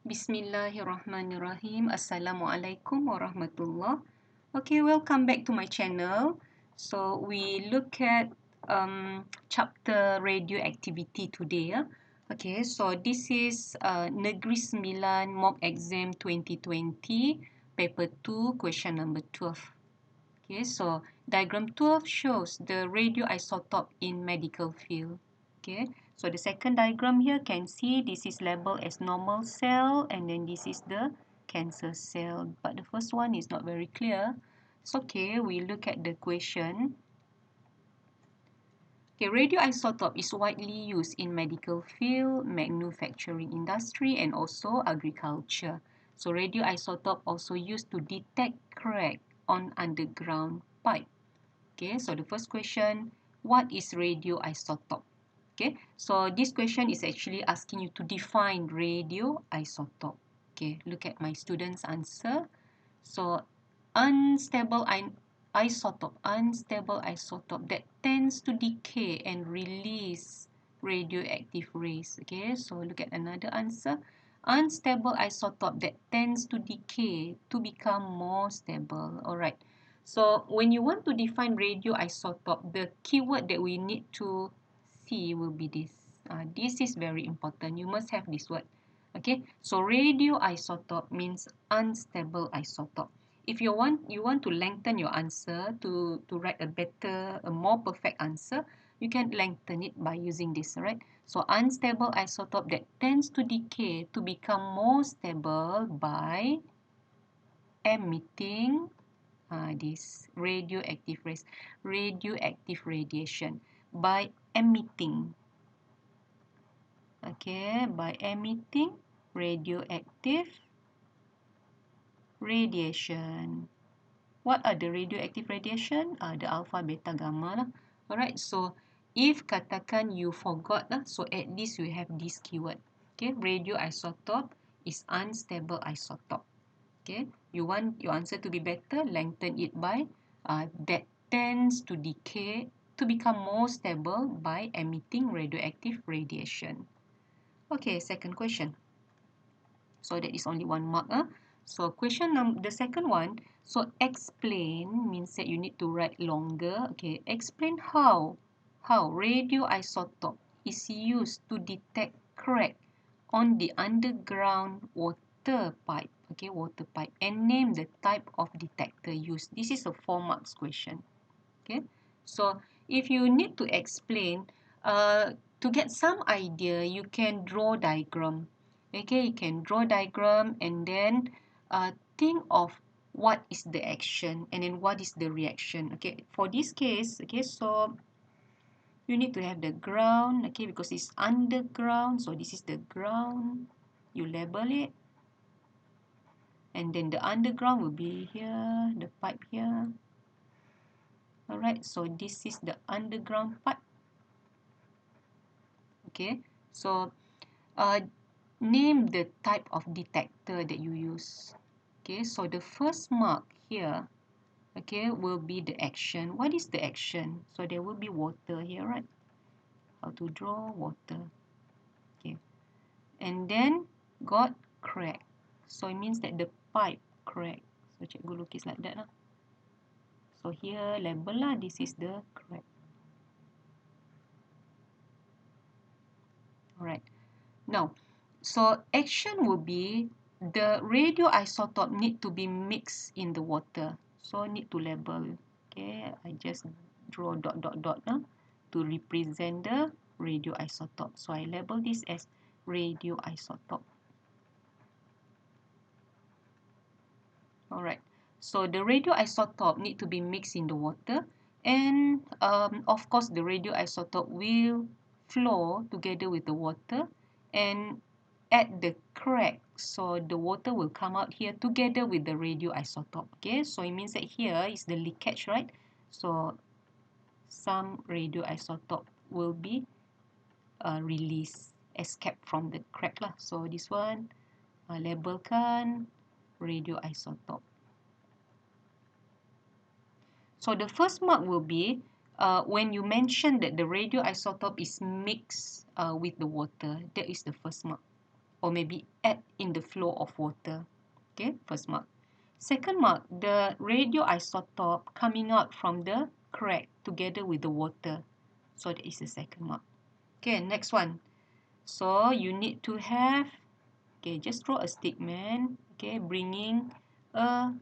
Bismillahirrahmanirrahim. Assalamualaikum warahmatullah. Okay, welcome back to my channel. So we look at chapter radioactivity today. Okay, so this is Negeri 9 mock exam 2020, paper 2, question number 12. Okay, so diagram 12 shows the radioisotope in medical field. Okay, so the second diagram here can see this is labeled as normal cell and then this is the cancer cell. But the first one is not very clear. It's okay, we look at the question. Okay, radioisotope is widely used in medical field, manufacturing industry and also agriculture. So radioisotope also used to detect crack on underground pipe. Okay, so the first question, what is radioisotope? Okay, so this question is actually asking you to define radioisotope. Okay, look at my students' answer. So unstable isotope that tends to decay and release radioactive rays. Okay, so look at another answer. Unstable isotope that tends to decay to become more stable. All right. So when you want to define radioisotope, the keyword that we need to see will be this. This is very important. You must have this word. Okay, so radioisotope means unstable isotope. If you want to lengthen your answer to write a more perfect answer, you can lengthen it by using this, right? So unstable isotope that tends to decay to become more stable by emitting this radioactive radiation by emitting. Okay, by emitting radioactive radiation. What are the radioactive radiation? The alpha, beta, gamma lah. Alright, so if katakan you forgot lah, so at least you have this keyword. Okay, radioisotope is unstable isotope. Okay, you want your answer to be better, lengthen it by that tends to decay to become more stable by emitting radioactive radiation. Okay, second question. So that is only one mark. So the second one, so explain means that you need to write longer. Okay, explain how radioisotope is used to detect crack on the underground water pipe. Okay, water pipe, and name the type of detector used. This is a 4 marks question. Okay, so if you need to explain, to get some idea, you can draw diagram. Okay, you can draw diagram and then think of what is the action and then what is the reaction. Okay, for this case, okay, so you need to have the ground, okay, because it's underground. So this is the ground. You label it. And then the underground will be here, the pipe here. Alright, so this is the underground pipe. Okay, so name the type of detector that you use. Okay, so the first mark here, okay, will be the action. What is the action? So there will be water here, right? How to draw water. Okay, and then got crack. So it means that the pipe crack. So cikgu lukis like that lah. So here label lah, this is the crack. Alright. Now, so action will be the radioisotope need to be mixed in the water. So need to label. Okay, I just draw dot to represent the radioisotope. So I label this as radioisotope. Alright. So the radioisotope need to be mixed in the water, and of course the radioisotope will flow together with the water and at the crack, so the water will come out here together with the radioisotope. Okay, so it means that here is the leakage, right? So some radioisotope will be released, escape from the crack lah. So this one labelkan radioisotope. So the first mark will be when you mention that the radioisotope is mixed with the water. That is the first mark. or maybe add in the flow of water. Okay, first mark. Second mark, the radioisotope coming out from the crack together with the water. So that is the second mark. Okay, next one. So you need to have, okay, just draw a statement, okay, bringing a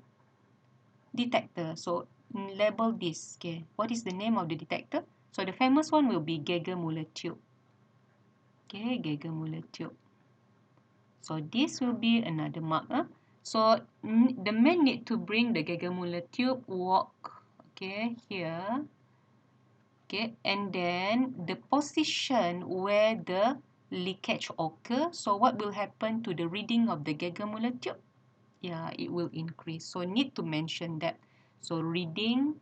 detector. So label this, okay. What is the name of the detector? So the famous one will be Geiger-Müller tube. Okay, Geiger-Müller tube. So this will be another mark. So the man need to bring the Geiger-Müller tube, walk, okay, here. Okay, and then the position where the leakage occurs. So what will happen to the reading of the Geiger-Müller tube? Yeah, it will increase. So need to mention that. So reading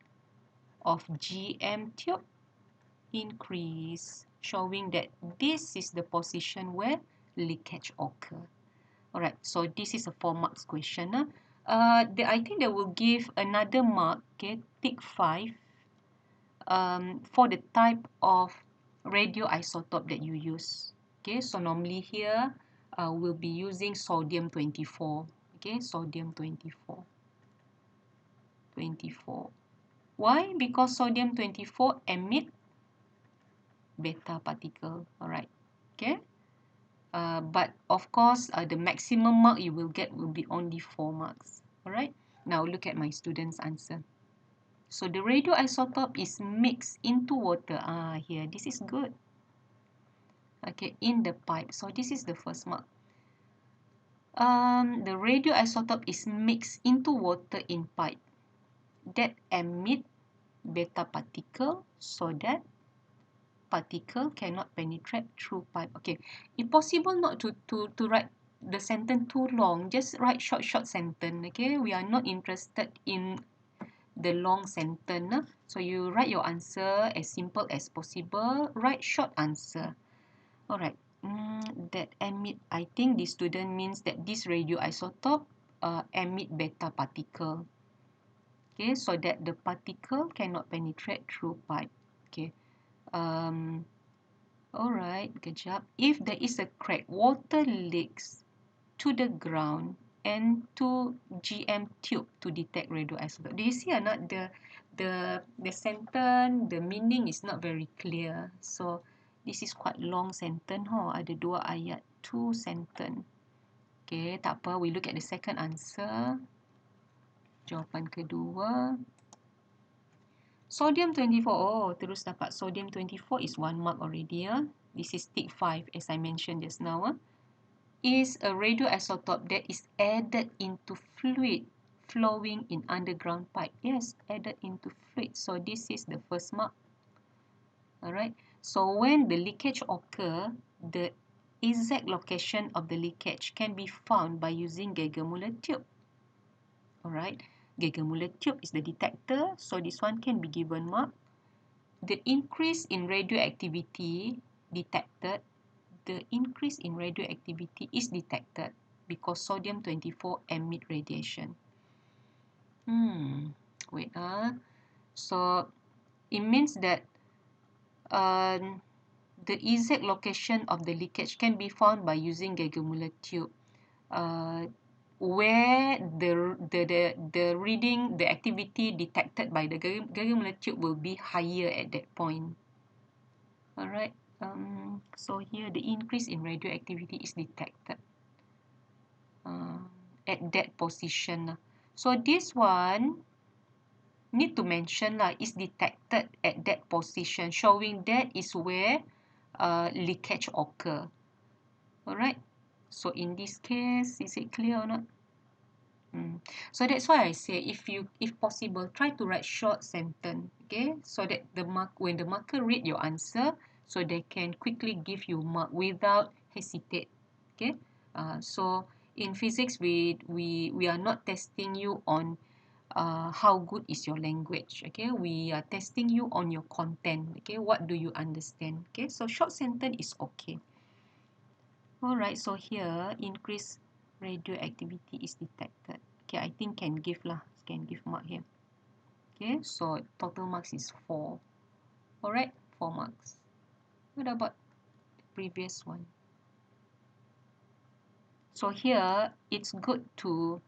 of GM tube increase, showing that this is the position where leakage occur. Alright, so this is a 4 marks question. I think they will give another mark, okay, tick 5, for the type of radioisotope that you use. Okay, so normally here we'll be using sodium 24. Okay, sodium 24. Why? Because sodium 24 emit beta particle. Alright, okay. But of course, the maximum mark you will get will be only 4 marks. Alright, now look at my student's answer. So the radioisotope is mixed into water. Here, this is good. Okay, in the pipe. So this is the first mark. The radioisotope is mixed into water in pipe that emit beta particle, so that particle cannot penetrate through pipe. Okay, if possible not to write the sentence too long, just write short sentence. Okay, we are not interested in the long sentence. So you write your answer as simple as possible. Write short answer. Alright, that emit, I think the student means that this radioisotope emit beta particle. Okay, so that the particle cannot penetrate through pipe. Okay, alright, kejap. If there is a crack, water leaks to the ground and to GM tube to detect radioisotope. Do you see or not? The sentence, the meaning is not very clear. So this is quite long sentence. Ada 2 ayat, 2 sentence. Okay, tak apa. We look at the second answer. Jawapan kedua. Sodium 24. Oh, terus dapat sodium 24 is 1 mark already. This is tick 5 as I mentioned just now. Is a radioisotope that is added into fluid flowing in underground pipe. Yes, added into fluid. So this is the first mark. Alright. So when the leakage occur, the exact location of the leakage can be found by using Geiger-Müller tube. Alright. Geiger-Müller tube is the detector. So this one can be given mark. The increase in radioactivity detected. The increase in radioactivity is detected because sodium 24 emit radiation. Wait. So it means that the exact location of the leakage can be found by using Geiger-Müller tube, where the reading, the activity detected by the Geiger-Müller tube will be higher at that point. Alright. So here the increase in radioactivity is detected at that position. So this one need to mention is detected at that position, showing that is where leakage occur. Alright. So in this case, is it clear or not? So that's why I say if possible, try to write short sentence. Okay, so that when the marker read your answer, so they can quickly give you mark without hesitate. Okay, so in physics we are not testing you on how good is your language. Okay, we are testing you on your content. Okay, what do you understand? Okay, so short sentence is okay. Alright, so here increased radioactivity is detected. Okay, I think can give mark here. Okay, so total marks is 4. Alright, 4 marks. What about the previous one? So here, it's good to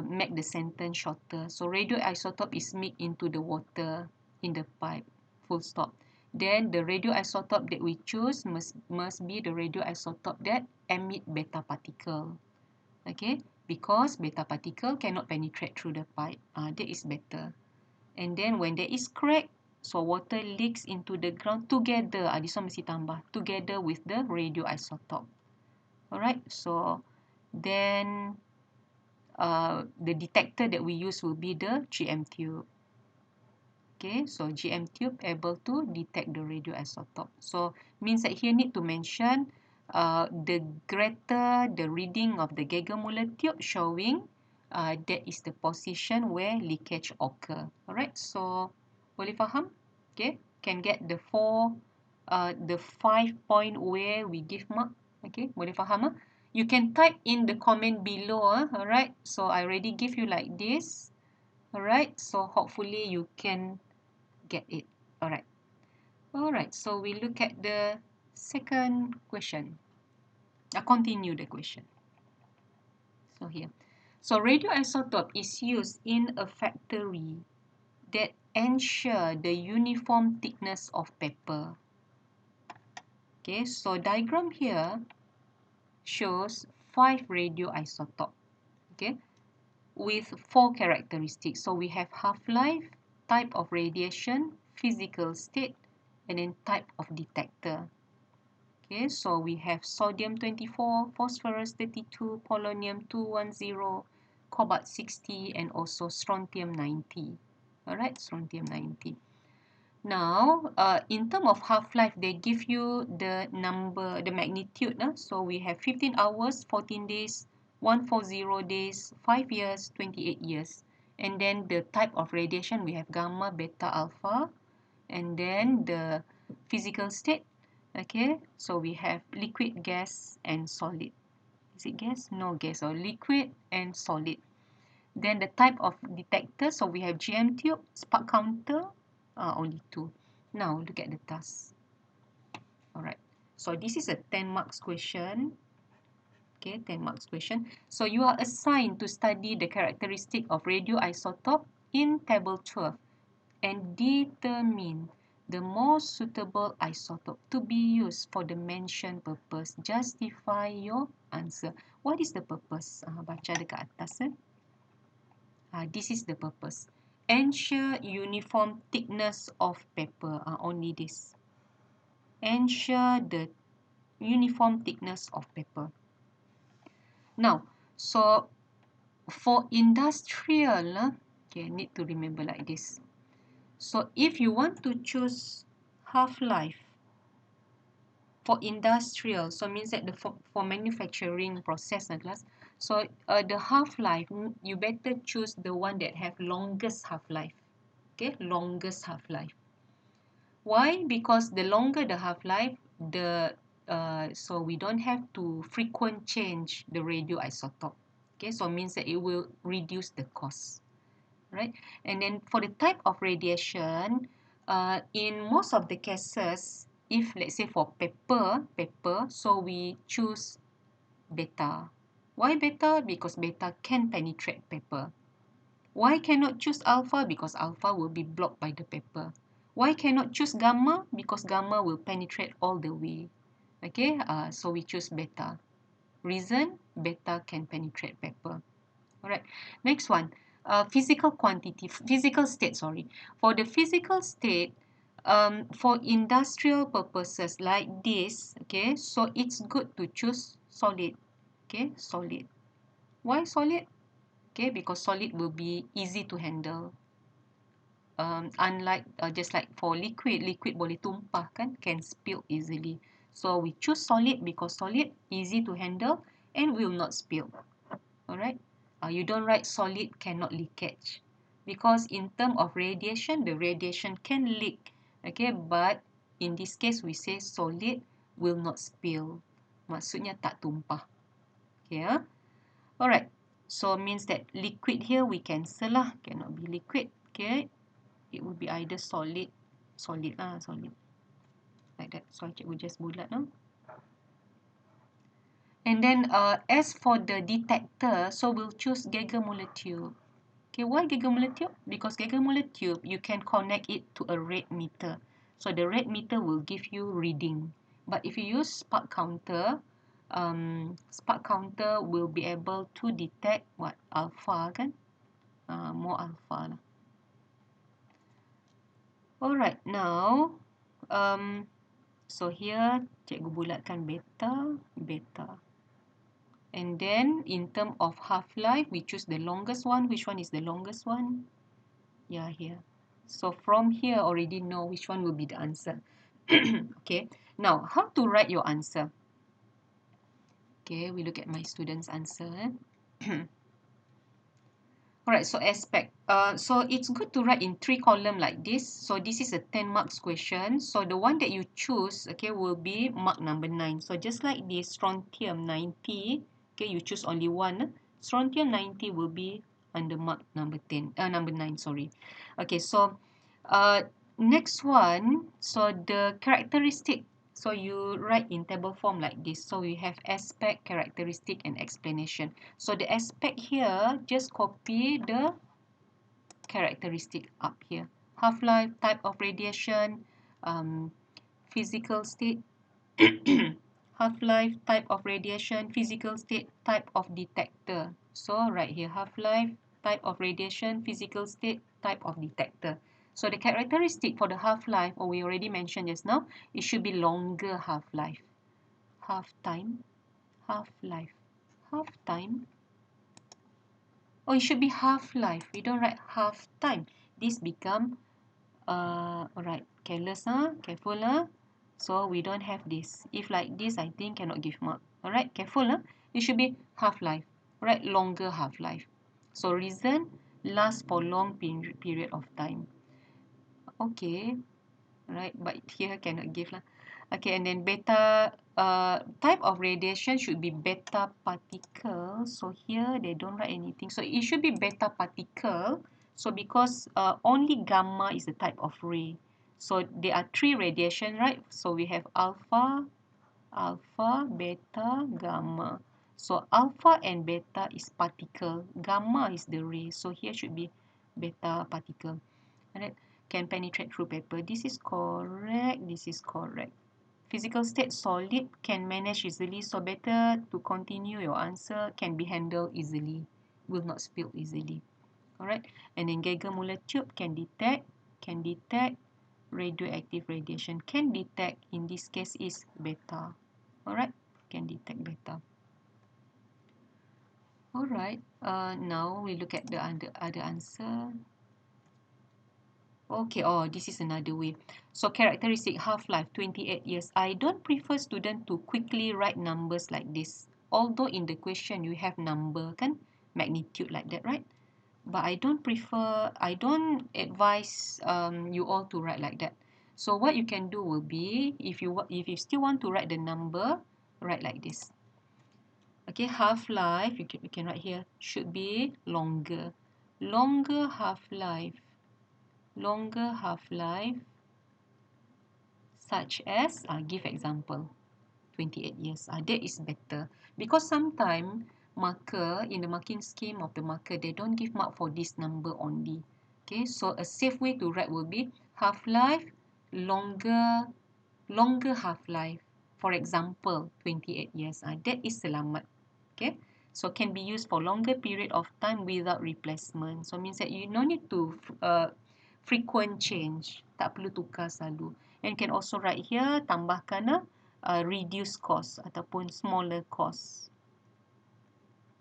make the sentence shorter. So radioisotope is mixed into the water in the pipe, full stop. Then the radioisotope that we choose must be the radioisotope that emit beta particle. Okay, because beta particle cannot penetrate through the pipe. That is better. And then when there is crack, so water leaks into the ground together. This one mesti tambah together with the radioisotope. Alright, so then the detector that we use will be the GM tube. Okay, so GM tube able to detect the radioisotope. So means that here need to mention the greater the reading of the Geiger-Müller tube showing that is the position where leakage occur. Alright, so boleh faham? Okay, can get the 5 point where we give mark. Okay, boleh faham? You can type in the comment below. Alright, so I already give you like this. Alright, so hopefully you can get it. Alright, so we look at the second question. I continue the question. So here. So radioisotope is used in a factory that ensure the uniform thickness of paper. Okay, so diagram here shows 5 radioisotope. Okay, with 4 characteristics. So we have half-life, type of radiation, physical state, and then type of detector. Okay, so we have sodium 24, phosphorus 32, polonium 210, cobalt 60, and also strontium 90. Alright, strontium 90. Now, in terms of half-life, they give you the number, the magnitude. So we have 15 hours, 14 days, 140 days, 5 years, 28 years. And then the type of radiation, we have gamma, beta, alpha. And then the physical state. Okay, so we have liquid, gas, and solid. Is it gas? No gas. Or liquid and solid. Then the type of detector. So we have GM tube, spark counter, only 2. Now look at the task. Alright. So this is a 10 marks question. Okay, 10 marks question. So you are assigned to study the characteristic of radioisotope in table 12 and determine the most suitable isotope to be used for the mentioned purpose. Justify your answer. What is the purpose? Baca dekat atas. This is the purpose. Ensure uniform thickness of paper. Only this. Ensure the uniform thickness of paper. Now, so for industrial, okay, need to remember like this. So if you want to choose half-life for industrial, so means that for manufacturing process, so the half-life, you better choose the one that have longest half-life. Okay, longest half-life. Why? Because the longer the half-life, so we don't have to frequent change the radioisotope. Okay, so means that it will reduce the cost. Right? And then for the type of radiation, in most of the cases, if let's say for paper, so we choose beta. Why beta? Because beta can penetrate paper. Why cannot choose alpha? Because alpha will be blocked by the paper. Why cannot choose gamma? Because gamma will penetrate all the way. Okay, so we choose beta. Reason, beta can penetrate paper. Alright, next one. Physical state, sorry. For the physical state, for industrial purposes like this, okay, so it's good to choose solid. Okay, solid. Why solid? Okay, because solid will be easy to handle. Unlike just like for liquid boleh tumpah kan, can spill easily. So we choose solid because solid easy to handle and will not spill. Alright, you don't write solid cannot leakage because in terms of radiation, the radiation can leak. Okay, but in this case we say solid will not spill. Maksudnya tak tumpah. Okay, alright. So means that liquid here we cancel lah, cannot be liquid. Okay, it will be either solid like that. So I will just bulat now. And then as for the detector, so we'll choose Geiger-Müller tube. Okay, why Geiger-Müller tube? Because Geiger-Müller tube, you can connect it to a rate meter. So the rate meter will give you reading. But if you use spark counter will be able to detect what? Alpha kan? More alpha lah. Alright, now, so here, cikgu bulatkan beta. And then, in terms of half-life, we choose the longest one. Which one is the longest one? Yeah, here. So, from here, already know which one will be the answer. Okay, now, how to write your answer? Okay, we look at my student's answer. Alright, so aspect. So it's good to write in 3 columns like this. So this is a 10 marks question. So the one that you choose, okay, will be mark number 9. So just like this, strontium 90, okay, you choose only one. Strontium 90 will be under mark number 9, sorry. Okay, so next one, so the characteristic. So you write in table form like this. So we have aspect, characteristic, and explanation. So the aspect here, just copy the characteristic up here. Half-life, type of radiation, physical state, half-life, type of radiation, physical state, type of detector. So right here, half-life, type of radiation, physical state, type of detector. So the characteristic for the half-life, we already mentioned just now, it should be longer half-life. Half-time, half-life, half-time. Oh, it should be half-life. We don't write half-time. This become, alright, careless, careful, So we don't have this. If like this, I think cannot give mark. Alright, careful, It should be half-life. Right, longer half-life. So reason, last for long period of time. Okay, right, but here cannot give lah. Okay, and then beta, type of radiation should be beta particle. So here they don't write anything. So it should be beta particle. So because only gamma is the type of ray. So there are 3 radiation, right? So we have alpha, beta, gamma. So alpha and beta is particle. Gamma is the ray. So here should be beta particle. Alright, can penetrate through paper. This is correct. This is correct. Physical state solid, can manage easily. So better to continue your answer. Can be handled easily. Will not spill easily. Alright. And then Geiger-Müller tube can detect. Radioactive radiation. Can detect. In this case is beta. Alright. Can detect beta. Alright. Now we look at the other answer. Okay, this is another way. So characteristic half-life 28 years. I don't prefer student to quickly write numbers like this. Although in the question you have number kan, magnitude like that, right? But I don't advise you all to write like that. So what you can do will be, if you still want to write the number, write like this. Okay, half-life, you can write here, should be longer. Longer half-life such as, give example, 28 years. That is better. Because sometimes marker, in the marking scheme of the marker, they don't give mark for this number only. Okay, so a safe way to write will be half-life, longer half-life. For example, 28 years. That is selamat. Okay, so can be used for longer period of time without replacement. So means that you no need to frequent change. Tak perlu tukar selalu. And can also write here, tambahkan reduce cost ataupun smaller cost.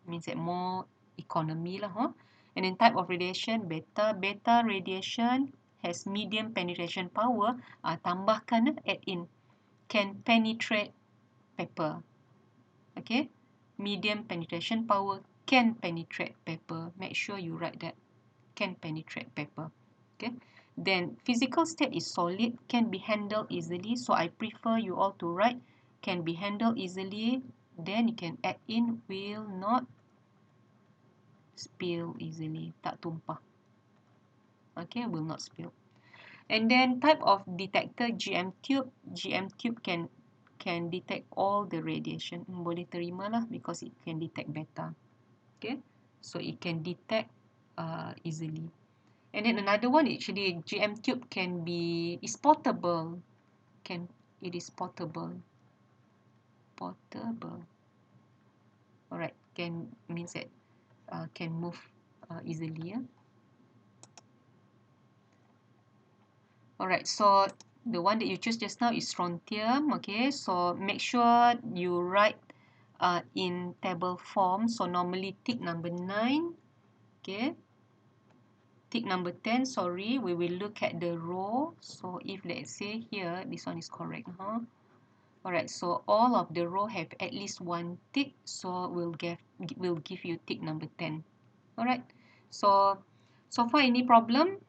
Means that more economy lah. And then type of radiation, beta. Beta radiation has medium penetration power. Tambahkan, add in. Can penetrate paper. Okay. Medium penetration power, can penetrate paper. Make sure you write that. Can penetrate paper. Okay. Then physical state is solid, can be handled easily. So I prefer you all to write can be handled easily. Then you can add in will not spill easily. Tak tumpah. Okay, will not spill. And then type of detector, GM tube. GM tube can can detect all the radiation. Boleh terima lah because it can detect beta. Okay, so it can detect easily. And then another one, actually, GM tube is portable. It is portable. Portable. Alright, means that can move easily. Yeah? Alright, so the one that you choose just now is strontium. Okay, so make sure you write in table form. So normally tick number 9. Okay, tick number 10, sorry, we will look at the row. So if let's say here, this one is correct. Alright, so all of the row have at least one tick. So we'll give you tick number 10. Alright, so far any problem?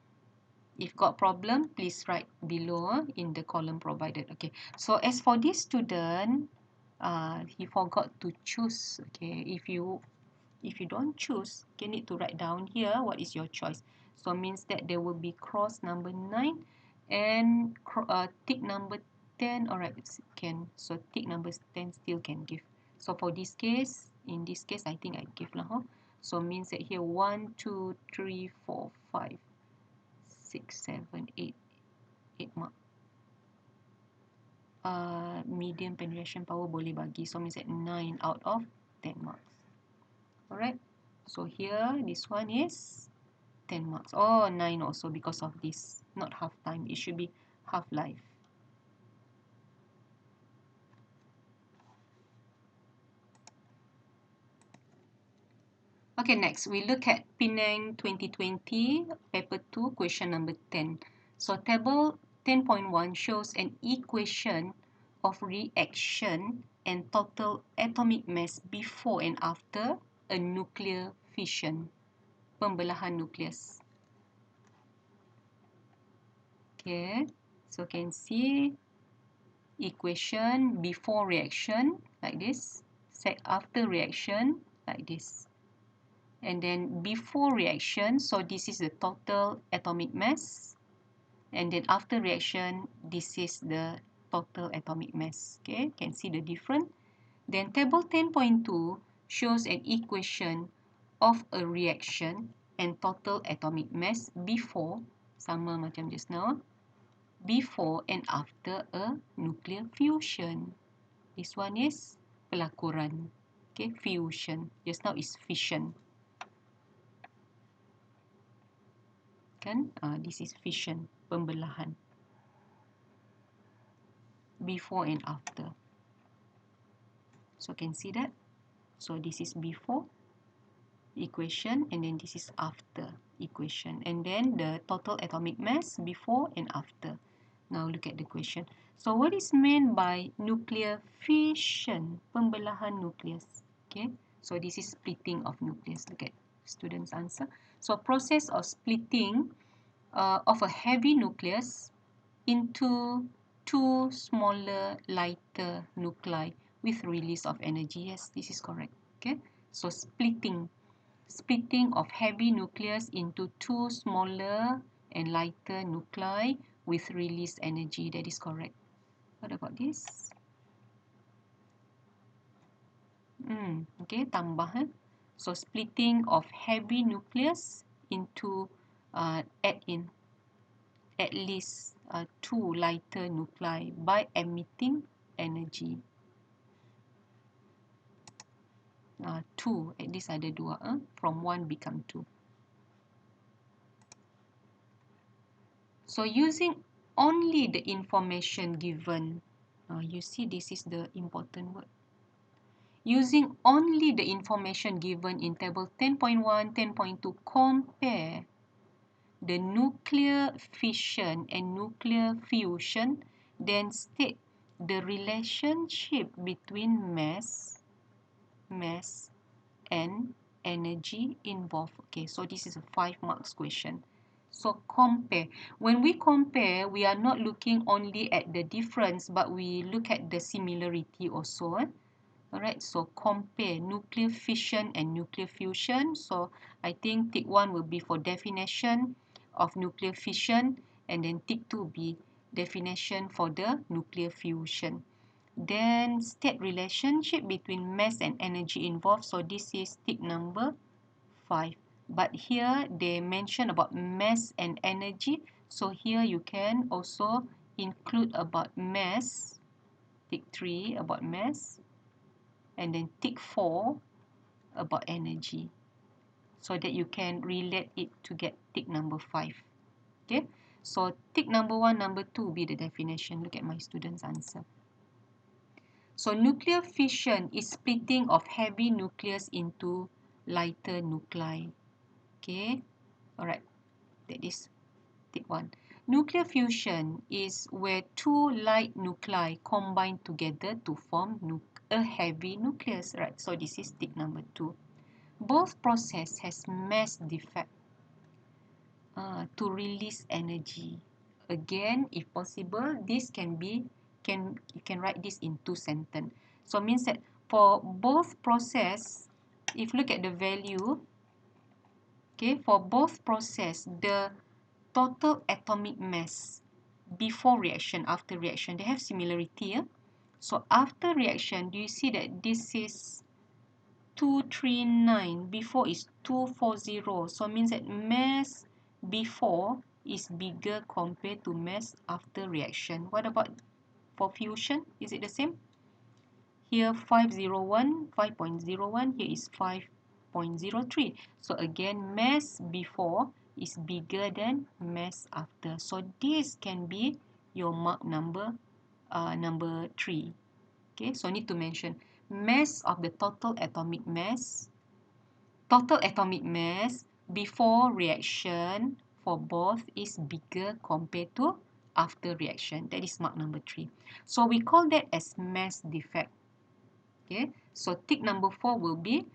If got problem, please write below in the column provided. Okay, so as for this student, he forgot to choose. Okay, if you don't choose, you need to write down here what is your choice. So means that there will be cross number 9 and tick number 10. Alright, can. So tick number 10 still can give. So for this case, in this case, I think I give lah. So means that here 1, 2, 3, 4, 5, 6, 7, 8 mark. Medium penetration power boleh bagi. So means that 9 out of 10 marks. Alright. So here, this one is 10 marks. Oh, 9 also because of this. Not half time. It should be half life. Okay, next we look at Penang 2020, paper 2, question number 10. So table 10.1 shows an equation of reaction and total atomic mass before and after a nuclear fission, pembelahan nukleus. Okay, so can see equation before reaction like this, after reaction like this. And then before reaction, so this is the total atomic mass. And then after reaction, this is the total atomic mass. Okay, can see the difference. Then table 10.2 shows an equation of a reaction and total atomic mass before, sama macam just now, before and after a nuclear fusion. This one is pelakuran. Okay, fusion. Just now is fission. Kan? This is fission, pembelahan. Before and after. So can see that. So this is before equation and then this is after equation. And then the total atomic mass before and after. Now look at the question. So what is meant by nuclear fission? Pembelahan nukleus. Okay. So this is splitting of nucleus. Look at students' answer. So process of splitting of a heavy nucleus into two smaller, lighter nuclei with release of energy. Yes, this is correct. Okay, so splitting of heavy nucleus into two smaller and lighter nuclei with released energy. That is correct. What about this? Okay, tambah. So splitting of heavy nucleus into add in at least two lighter nuclei by emitting energy. Two, at least ada dua. From one become two. So using only the information given, you see this is the important word. Using only the information given in table 10.1, 10.2, compare the nuclear fission and nuclear fusion, then state the relationship between mass and energy involved. Okay, so this is a 5 marks question. So compare. When we compare, we are not looking only at the difference, but we look at the similarity also. Alright, so compare nuclear fission and nuclear fusion. So I think tick 1 will be for definition of nuclear fission, and then tick 2 will be definition for the nuclear fusion. Then state relationship between mass and energy involved. So this is tick number 5. But here they mention about mass and energy. So here you can also include about mass. Tick 3 about mass. And then tick 4 about energy. So that you can relate it to get tick number 5. Okay. So tick number 1, number 2 will be the definition. Look at my students' answer. So nuclear fission is splitting of heavy nucleus into lighter nuclei. Okay, alright, that is tick 1. Nuclear fusion is where two light nuclei combine together to form a heavy nucleus. Right, so this is tick number 2. Both process has mass defect to release energy. Again, if possible, this you can write this in 2 sentences. So means that for both process, if you look at the value, okay, for both process, the total atomic mass before reaction, after reaction, they have similarity. Yeah? So after reaction, do you see that this is 239, before is 240, so means that mass before is bigger compared to mass after reaction. What about for fusion? Is it the same? Here 501, 5.01, here is 5.03. So again, mass before is bigger than mass after. So this can be your mark number 3. Okay, so I need to mention mass of the total atomic mass before reaction for both is bigger compared to after reaction. That is mark number 3. So we call that as mass defect. Okay, so tick number 4 will be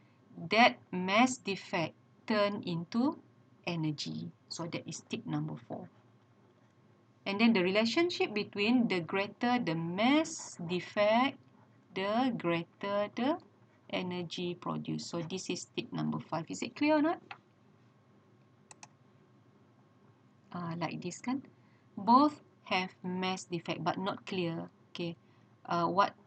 that mass defect turn into energy. So that is tick number 4. And then the relationship between the greater the mass defect, the greater the energy produced. So this is tick number 5. Is it clear or not? Like this kan? Both have mass defect but not clear. Okay. What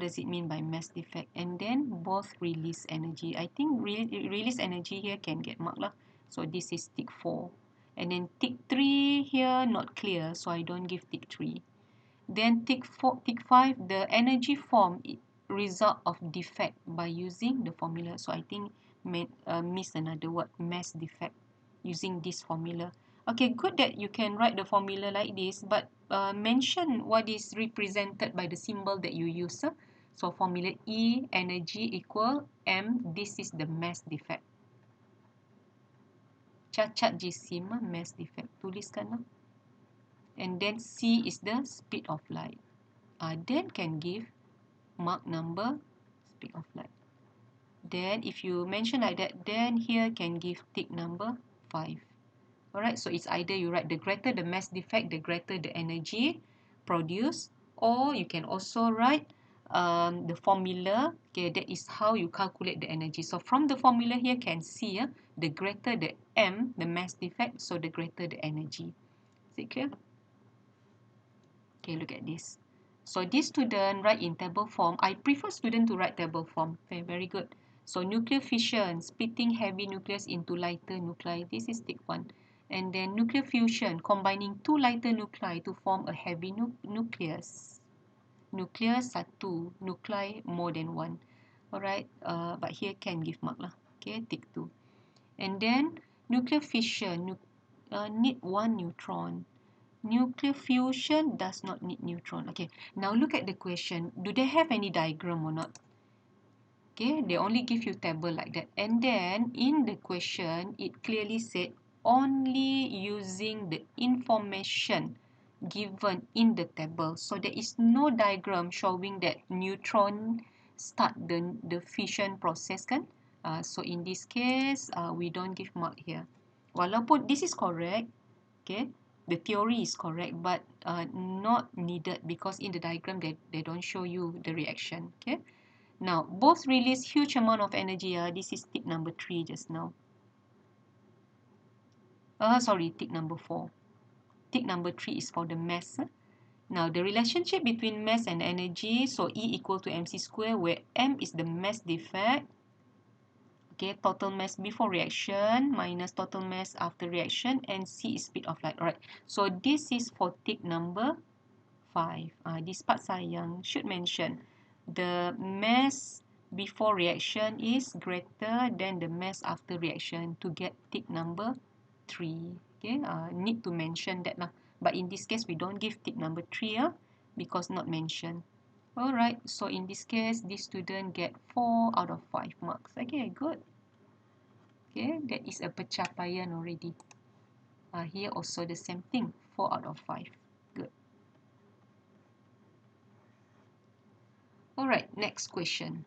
does it mean by mass defect? And then both release energy. I think release energy here can get marked lah. So this is tick 4. And then tick 3 here not clear, so I don't give tick 3. Then tick 5, the energy form result of defect by using the formula. So I think miss another word, mass defect, using this formula. Okay, good that you can write the formula like this, but mention what is represented by the symbol that you use. So formula E, energy equal M, this is the mass defect. Cacat jisim, mass defect. Tuliskan. And then C is the speed of light. Then can give mark number speed of light. Then if you mention like that, then here can give tick number 5. Alright, so it's either you write the greater the mass defect, the greater the energy produced, or you can also write the formula. Okay, that is how you calculate the energy. So from the formula here can see the greater the M, the mass defect, so the greater the energy. Is it clear? Okay, look at this. So this student write in table form. I prefer student to write table form. Okay, very good. So nuclear fission, splitting heavy nucleus into lighter nuclei. This is tick 1. And then nuclear fusion, combining two lighter nuclei to form a heavy nucleus. Nucleus satu, nuclei more than 1. Alright, but here can give mark lah. Okay, tick 2. And then nuclear fission need 1 neutron. Nuclear fusion does not need neutron. Okay, now look at the question. Do they have any diagram or not? Okay, they only give you table like that. And then in the question, it clearly said only using the information given in the table. So there is no diagram showing that neutron start the fission process kan? So in this case, we don't give mark here. Walaupun this is correct, okay, the theory is correct, but not needed because in the diagram they don't show you the reaction. Okay, now both release huge amount of energy. This is tick number 3 just now. Sorry, tick number 4. Tick number 3 is for the mass. Now, the relationship between mass and energy, so E equal to mc square, where m is the mass defect, okay, total mass before reaction minus total mass after reaction, and C is speed of light. Alright, so this is for tick number 5. This part sayang should mention the mass before reaction is greater than the mass after reaction to get tick number 3. Okay, need to mention that lah. But in this case, we don't give tick number 3 because not mentioned. Alright, so in this case, this student get 4 out of 5 marks. Okay, good. Okay, that is a pencapaian already. Here also the same thing, 4 out of 5. Good. Alright, next question.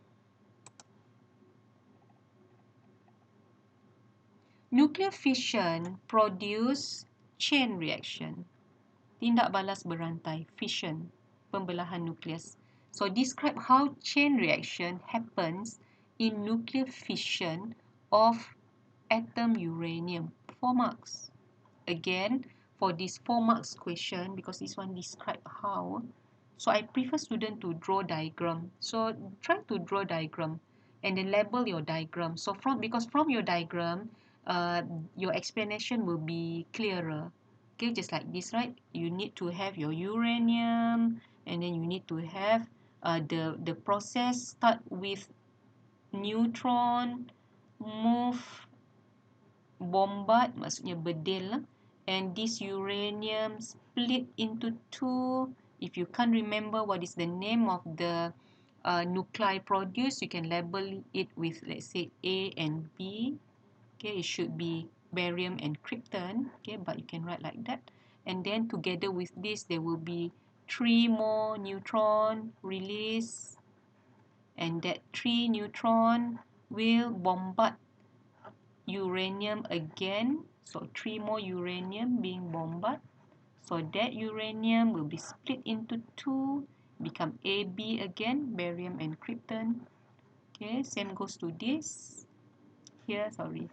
Nuclear fission produce chain reaction. Tindak balas berantai, fission, pembelahan nukleus. So describe how chain reaction happens in nuclear fission of atom uranium. 4 marks. Again, for this 4 marks question, because this one describe how, so I prefer student to draw diagram. So try to draw diagram and then label your diagram. So because from your diagram, your explanation will be clearer. Okay, just like this, right? You need to have your uranium, and then you need to have the process start with neutron, move, bombard, maksudnya bedil lah, and this uranium split into 2. If you can't remember what is the name of the nuclei produced, you can label it with, let's say, A and B. Okay, it should be barium and krypton. Okay, but you can write like that. And then together with this, there will be 3 more neutron release, and that 3 neutron will bombard uranium again. So 3 more uranium being bombarded. So that uranium will be split into 2, become AB again, barium and krypton. Okay, same goes to this. Here, sorry.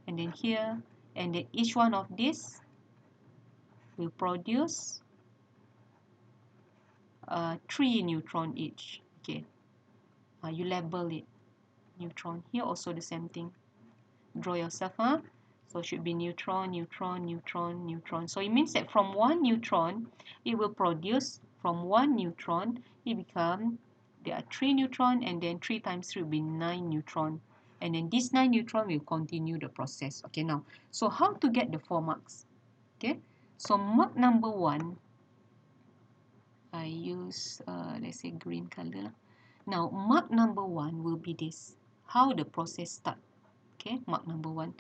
And then here. And then each one of these will produce 3 neutron each. Okay. You label it. Neutron. Here also the same thing. Draw yourself, So it should be neutron, neutron, neutron, neutron. So it means that from 1 neutron, it will produce, from 1 neutron, it become, there are 3 neutron, and then 3 times 3 will be 9 neutron. And then this 9 neutron will continue the process. Okay, now, so how to get the 4 marks? Okay, so mark number 1, I use, let's say, green color. Now, mark number 1 will be this, how the process start. Okay, mark number 1.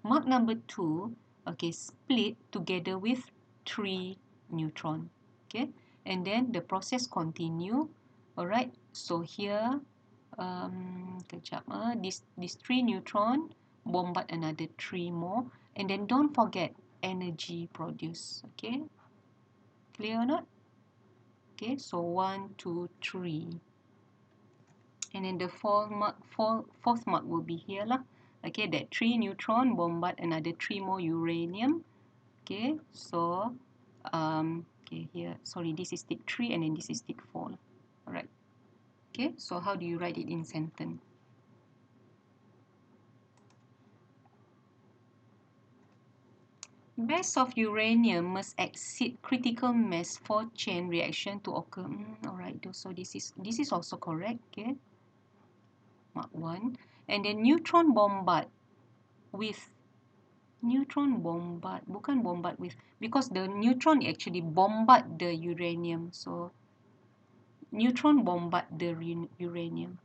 Mark number 2, okay, split together with 3 neutron. Okay, and then the process continue. Alright, so here, kejap, this 3 neutron bombard another 3 more, and then don't forget energy produced. Okay, clear or not? Okay, so 1, 2, 3. And then the fourth mark will be here lah. Okay, that 3 neutron bombard another 3 more uranium. Okay, so okay, here, sorry, this is tick 3 and then this is tick 4. Alright. Okay, so how do you write it in sentence? Mass of uranium must exceed critical mass for chain reaction to occur. Alright, so this is also correct. Okay, mark 1. And then neutron bombard with, neutron bombard, bukan bombard with, because the neutron actually bombard the uranium. So neutron bombard the uranium.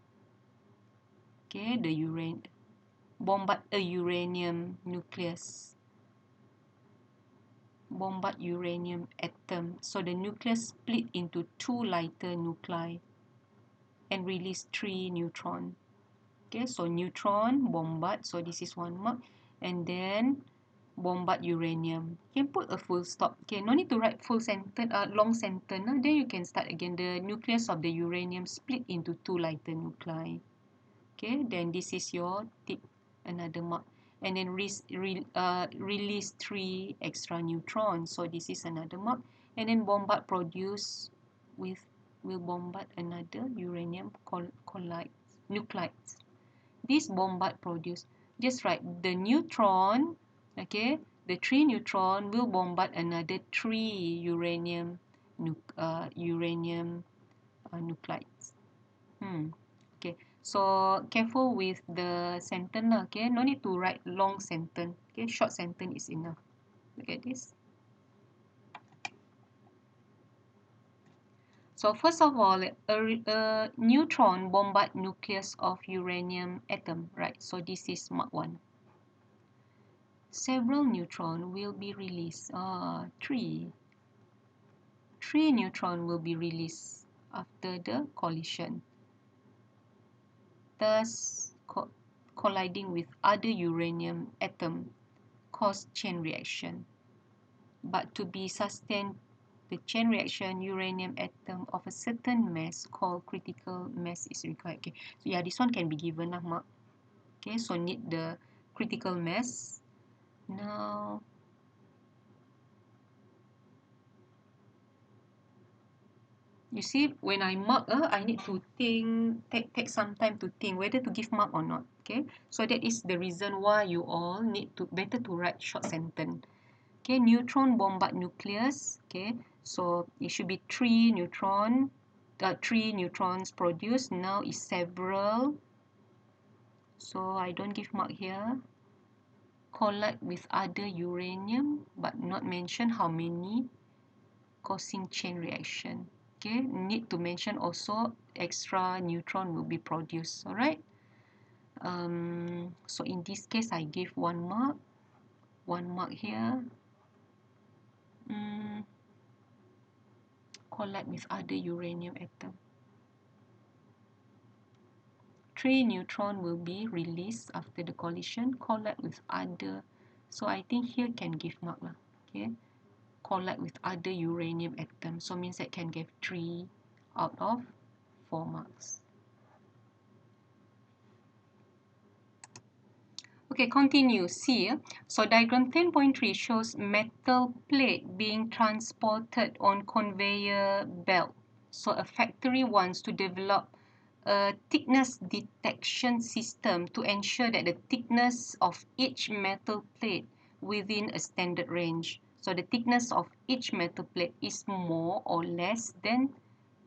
Okay, the bombard a uranium nucleus, bombard uranium atom. So the nucleus split into 2 lighter nuclei and release 3 neutron. Okay, so neutron bombard, so this is 1 mark, and then bombard uranium. You can put a full stop. Okay, no need to write full sentence, long sentence. Then you can start again. The nucleus of the uranium split into 2 lighter nuclei. Okay, then this is your tick, another mark. And then release 3 extra neutrons. So this is another mark. And then bombard produce with will bombard another uranium nuclides. This bombard produce, just right, the neutron, okay, the 3 neutron will bombard another 3 uranium nuclides. Okay, so careful with the sentence, okay, no need to write long sentence, okay, short sentence is enough. Look at this. So first of all, a neutron bombard nucleus of uranium atom, right? So this is Mark 1. Several neutrons will be released. Three neutrons will be released after the collision, thus colliding with other uranium atom cause chain reaction. But to be sustained, the chain reaction, uranium atom of a certain mass called critical mass is required. Okay, so yeah, this one can be given lah, Mark. Okay, so need the critical mass. Now, you see, when I mark, I need to take some time to think whether to give mark or not. Okay, so that is the reason why you all need to better to write short sentence. Okay, neutron bombard nucleus. Okay, so it should be 3 neutrons produced. Now is several. So I don't give mark here. Collide with other uranium, but not mention how many, causing chain reaction. Okay, need to mention also extra neutron will be produced. All right. So in this case, I give 1 mark. 1 mark here. Collide with other uranium atom. 3 neutron will be released after the collision. Collide with other. So I think here can give mark lah. Okay. Collide with other uranium atom. So means that can give 3 out of 4 marks. Okay, continue. See, so diagram 10.3 shows metal plate being transported on conveyor belt. So a factory wants to develop a thickness detection system to ensure that the thickness of each metal plate within a standard range. So the thickness of each metal plate is more or less than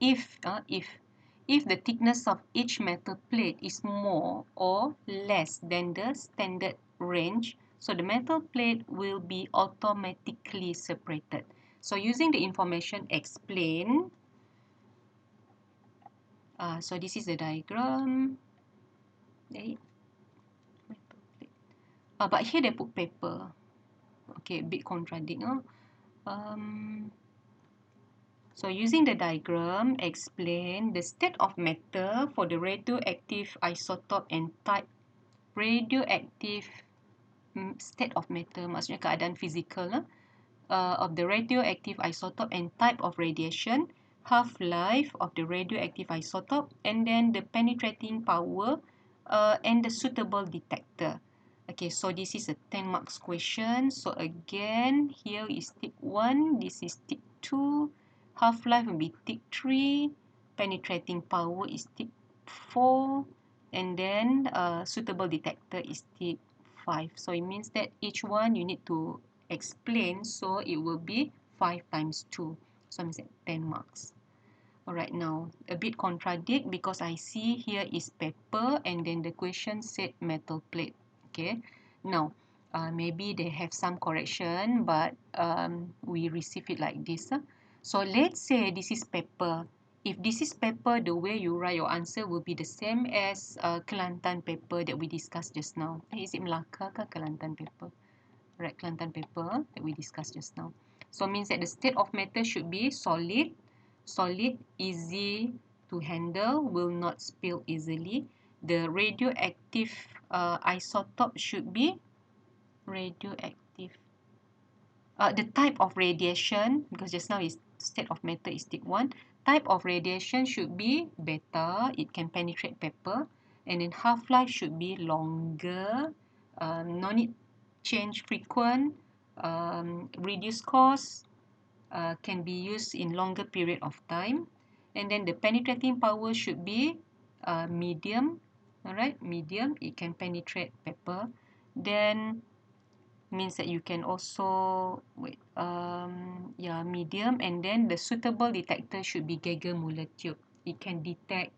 if the thickness of each metal plate is more or less than the standard range, so the metal plate will be automatically separated. So using the information explain, so this is the diagram. Okay. But here they put paper. Okay, a bit contradict. So using the diagram, explain the state of matter for the radioactive isotope and type. Radioactive state of matter, maksudnya keadaan fizikal of the radioactive isotope and type of radiation, half-life of the radioactive isotope, and then the penetrating power and the suitable detector. Okay, so this is a 10 marks question. So again, here is tick 1, this is tick 2, half-life will be tick 3, penetrating power is tick 4, and then suitable detector is tick 5. So it means that each one you need to explain, so it will be 5 times 2. So it means that 10 marks. Alright, now a bit contradict because I see here is paper and then the question said metal plate. Okay, now maybe they have some correction, but we receive it like this. So let's say this is paper. If this is paper, the way you write your answer will be the same as Kelantan paper that we discussed just now. Is it Melaka ke Kelantan paper? Right, Kelantan paper that we discussed just now. So means that the state of matter should be solid, easy to handle, will not spill easily. The radioactive isotope should be radioactive. The type of radiation, because just now is state of matter is tick 1. Type of radiation should be beta, it can penetrate paper. And then half-life should be longer, no need change frequent, reduce cost, can be used in longer period of time. And then the penetrating power should be medium. Alright, medium. It can penetrate paper. Then means that you can also yeah, medium. And then the suitable detector should be Geiger-Müller tube. It can detect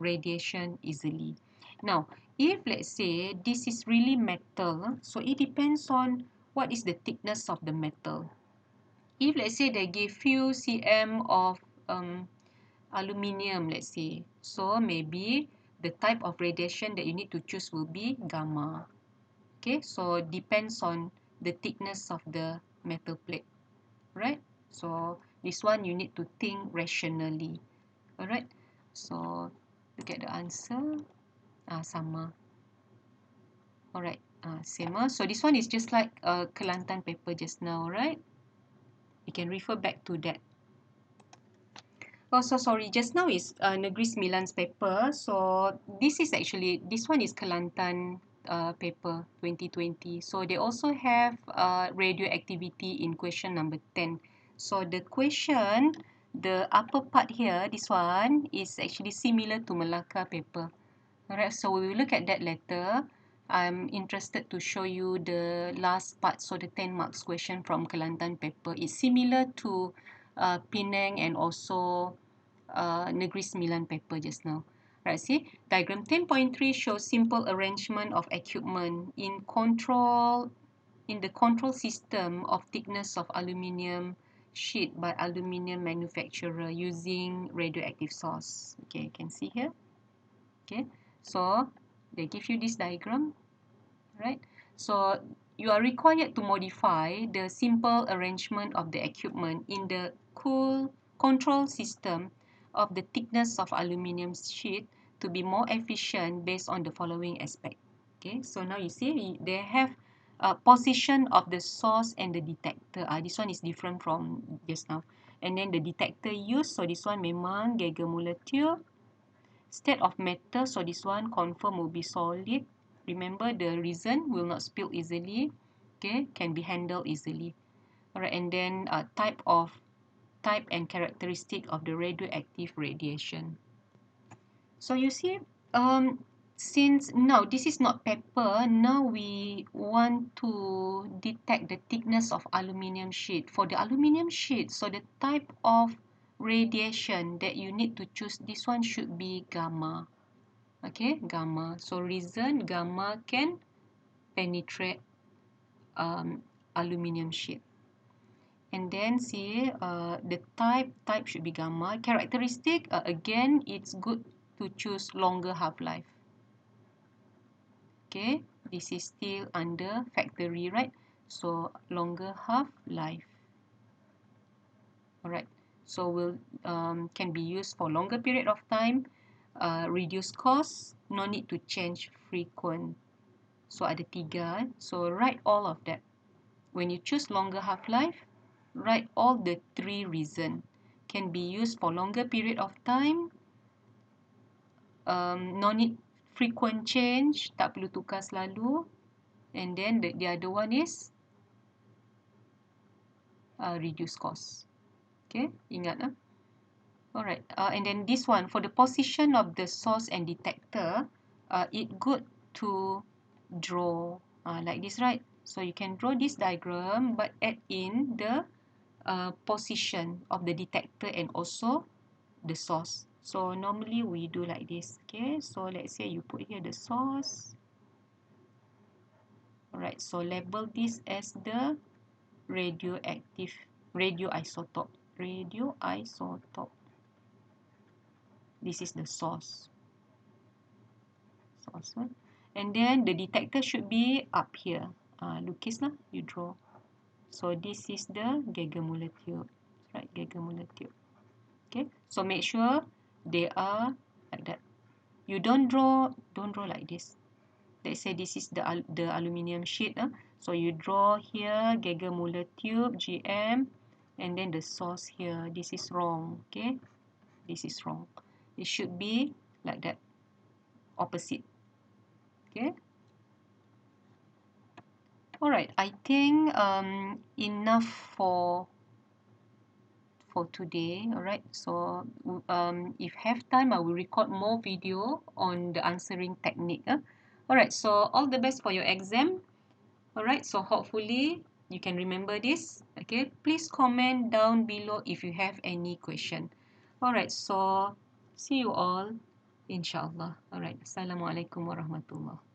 radiation easily. Now, if let's say this is really metal, so it depends on what is the thickness of the metal. If let's say they give few cm of aluminium, let's say, so maybe the type of radiation that you need to choose will be gamma. Okay, so depends on the thickness of the metal plate, right? So this one you need to think rationally. Alright, so look at the answer. Sama. Alright, same. So this one is just like Kelantan paper just now, right? You can refer back to that. Oh, so sorry. Just now is Negeri Sembilan's paper. So this one is Kelantan paper 2020. So they also have radioactivity in question number 10. So the question, the upper part here, this one is actually similar to Melaka paper. Alright, so we will look at that later. I'm interested to show you the last part, so the 10 marks question from Kelantan paper. It's similar to Penang and also Negeri Sembilan paper just now. Right, see, diagram 10.3 shows simple arrangement of equipment in the control system of thickness of aluminium sheet by aluminium manufacturer using radioactive source. Okay, you can see here. Okay, so they give you this diagram, right? So you are required to modify the simple arrangement of the equipment in the cool control system of the thickness of aluminium sheet to be more efficient based on the following aspect. Okay, so now you see they have a position of the source and the detector. This one is different from just now. And then the detector used, so this one memang Geiger-Müller tube. State of matter, so this one confirm will be solid. Remember the reason will not spill easily. Okay, can be handled easily. Alright, and then type and characteristic of the radioactive radiation. So you see, since now this is not paper, now we want to detect the thickness of aluminium sheet. For the aluminium sheet, so the type of radiation that you need to choose, this one should be gamma. Okay, gamma. So reason gamma can penetrate aluminium sheet. And then see the type should be gamma. Characteristic, again, it's good to choose longer half-life. Okay, this is still under factory, right? So longer half-life. Alright, so will can be used for longer period of time, reduce cost, no need to change frequent. So ada 3. So write all of that. When you choose longer half-life, write all the 3 reasons. Can be used for longer period of time, no need frequent change, tak perlu tukar selalu. And then the other one is reduce cost. Okay, ingat. Alright, and then this one, for the position of the source and detector, it good to draw like this, right? So you can draw this diagram, but add in the position of the detector and also the source. So normally we do like this. Okay, so let's say you put here the source. Alright, so label this as the radioisotope. This is the source. And then the detector should be up here. Lukis lah, you draw. So this is the Geiger-Müller tube. Right, Geiger-Müller tube. Okay, so make sure they are like that. You don't draw like this. Let's say this is the aluminium sheet. So you draw here Geiger-Müller tube, GM, and then the source here. This is wrong. Okay, this is wrong. It should be like that, opposite. Okay. Alright, I think enough for today. All right. So if have time, I will record more video on the answering technique. All right. So all the best for your exam. All right. So hopefully you can remember this. Okay. Please comment down below if you have any question. All right. So see you all, inshallah. All right. Assalamualaikum warahmatullah.